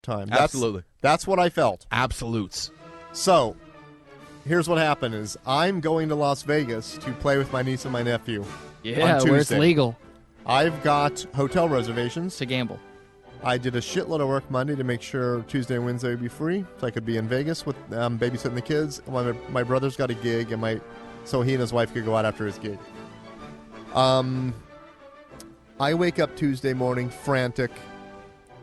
time. Absolutely. That's what I felt. Absolutes. So, here's what happened is I'm going to Las Vegas to play with my niece and my nephew. Yeah, on where it's Tuesday. legal I've got hotel reservations. to gamble. I did a shitload of work Monday to make sure Tuesday and Wednesday would be free, so I could be in Vegas with babysitting the kids. My brother's got a gig, and so he and his wife could go out after his gig. I wake up Tuesday morning frantic,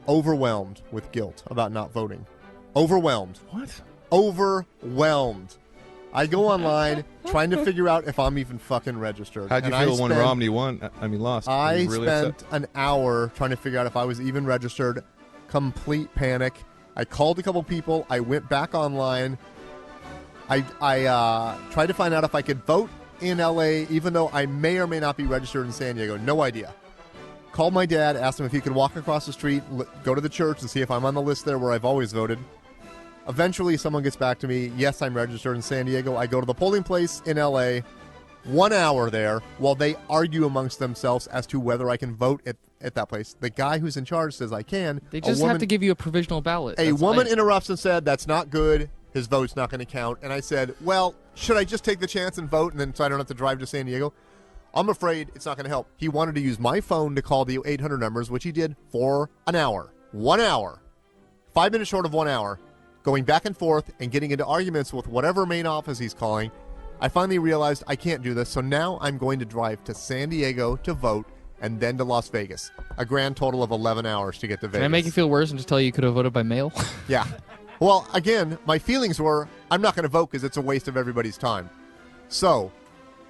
overwhelmed with guilt about not voting. Overwhelmed. What? Overwhelmed. I go online trying to figure out if I'm even fucking registered. How'd you feel when Romney lost? I Were you really spent upset? an hour trying to figure out if I was even registered. Complete panic. I called a couple people. I went back online. I tried to find out if I could vote in LA, even though I may or may not be registered in San Diego. No idea. Called my dad, asked him if he could walk across the street, go to the church and see if I'm on the list there where I've always voted. Eventually, someone gets back to me. Yes, I'm registered in San Diego. I go to the polling place in LA, 1 hour there, while they argue amongst themselves as to whether I can vote at that place. The guy who's in charge says I can. They just have to give you a provisional ballot. A woman interrupts and said, that's not good. His vote's not going to count. And I said, well, should I just take the chance and vote and then so I don't have to drive to San Diego? I'm afraid it's not going to help. He wanted to use my phone to call the 800 numbers, which he did for an hour. 1 hour. 5 minutes short of 1 hour. Going back and forth and getting into arguments with whatever main office he's calling. I finally realized I can't do this, so now I'm going to drive to San Diego to vote and then to Las Vegas. A grand total of 11 hours to get to Vegas. Can I make you feel worse and just tell you could have voted by mail? Yeah. Well, again, my feelings were I'm not going to vote because it's a waste of everybody's time. So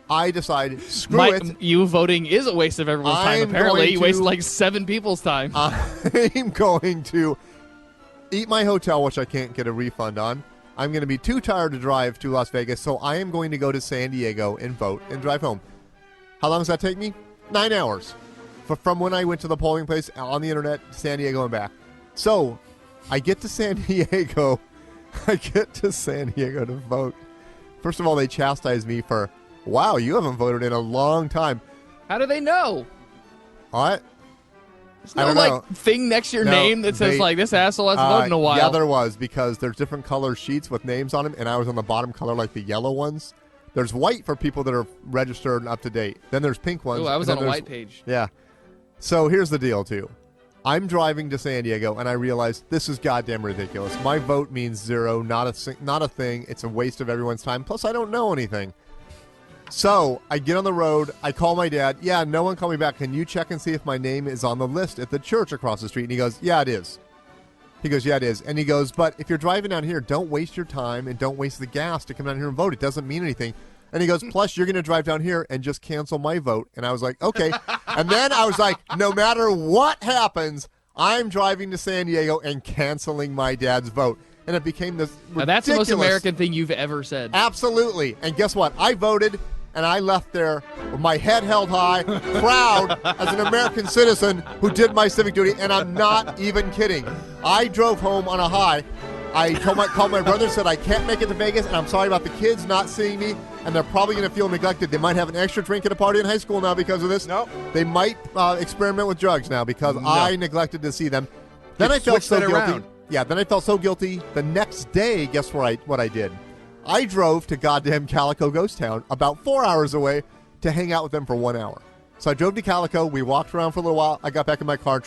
I decided, screw it. You voting is a waste of everyone's time, apparently. You wasted like 7 people's time. I'm going to eat my hotel, which I can't get a refund on. I'm going to be too tired to drive to Las Vegas, so I am going to go to San Diego and vote and drive home. How long does that take me? 9 hours. From when I went to the polling place on the internet, San Diego and back. So I get to San Diego. I get to San Diego to vote. First of all, they chastise me for, wow, you haven't voted in a long time. How do they know? What? There's no, like, thing next to your name that says, like, this asshole hasn't voted in a while. Yeah, there was, because there's different color sheets with names on them, and I was on the bottom color, like the yellow ones. There's white for people that are registered and up to date. Then there's pink ones. Oh, I was on a white page. Yeah. So here's the deal, too. I'm driving to San Diego, and I realize this is goddamn ridiculous. My vote means zero, not a thing. It's a waste of everyone's time. Plus, I don't know anything. So I get on the road. I call my dad. Yeah, no one called me back. Can you check and see if my name is on the list at the church across the street? And he goes, yeah, it is. He goes, yeah, it is. And he goes, but if you're driving down here, don't waste your time and don't waste the gas to come down here and vote. It doesn't mean anything. And he goes, plus you're going to drive down here and just cancel my vote. And I was like, okay. And then I was like, no matter what happens, I'm driving to San Diego and canceling my dad's vote. And it became this ridiculous. Now, that's the most American thing you've ever said. Absolutely. And guess what? I voted, and I left there with my head held high, proud as an American citizen who did my civic duty, and I'm not even kidding. I drove home on a high. I called my brother and said, I can't make it to Vegas, and I'm sorry about the kids not seeing me, and they're probably going to feel neglected. They might have an extra drink at a party in high school now because of this. Nope. They might experiment with drugs now because I neglected to see them. Then I felt so guilty. Yeah, then I felt so guilty. The next day, guess what I did? I drove to goddamn Calico Ghost Town, about 4 hours away, to hang out with them for 1 hour. So I drove to Calico. We walked around for a little while. I got back in my car.